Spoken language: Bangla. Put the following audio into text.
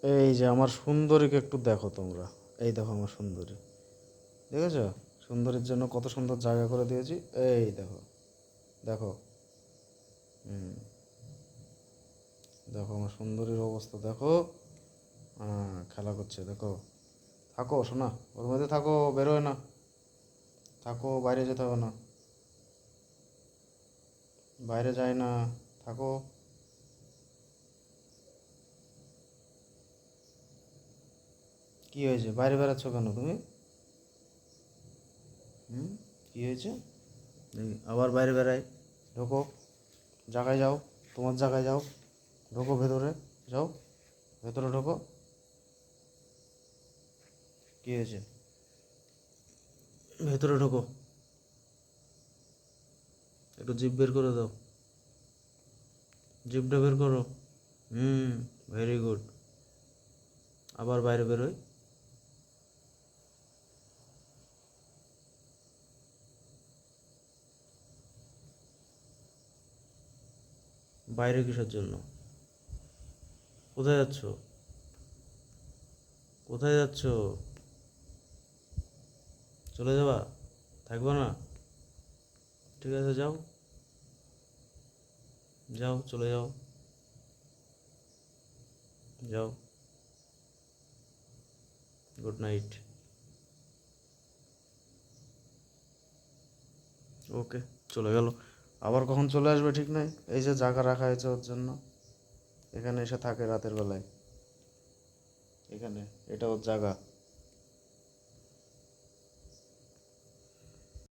এই যে আমার সুন্দরীকে একটু দেখো তোমরা। এই দেখো আমার সুন্দরী, দেখেছো? সুন্দরীর জন্য কত সুন্দর জায়গা করে দিয়েছি। এই দেখো, দেখো। হুম, দেখো আমার সুন্দরীর অবস্থা দেখো। হ্যাঁ, খেলা করছে দেখো। থাকো শোনা, ওর মধ্যে থাকো, বেরোয় না। থাকো, বাইরে যেতে হবে না, বাইরে যায় না, থাকো। কি হয়েছে, বাইরে বেড়াচ্ছ কেন তুমি? হুম, কি হয়েছে? এই আবার বাইরে বেড়াই। ঢোকো, জায়গায় যাও, তোমার জায়গায় যাও। ঢোকো ভেতরে, যাও, ভেতরে ঢোকো। কি হয়েছে? ভেতরে ঢোকো, একটু জিভ বের করে দাও, জিভটা বের করো। হুম, ভেরি গুড। আবার বাইরে বেরোয়। বাইরে কিসের জন্য? কোথায় যাচ্ছ? কোথায় যাচ্ছ? চলে যাবা? থাকবে না? ঠিক আছে, যাও, যাও, চলে যাও, যাও। Good night. ওকে, চলে গেল। আবার কখন চলে আসবে ঠিক নাই। এই যে জায়গা রাখা হয়েছে ওর জন্য, এখানে এসে থাকে রাতের বেলায়। এখানে, এটা ওর জায়গা।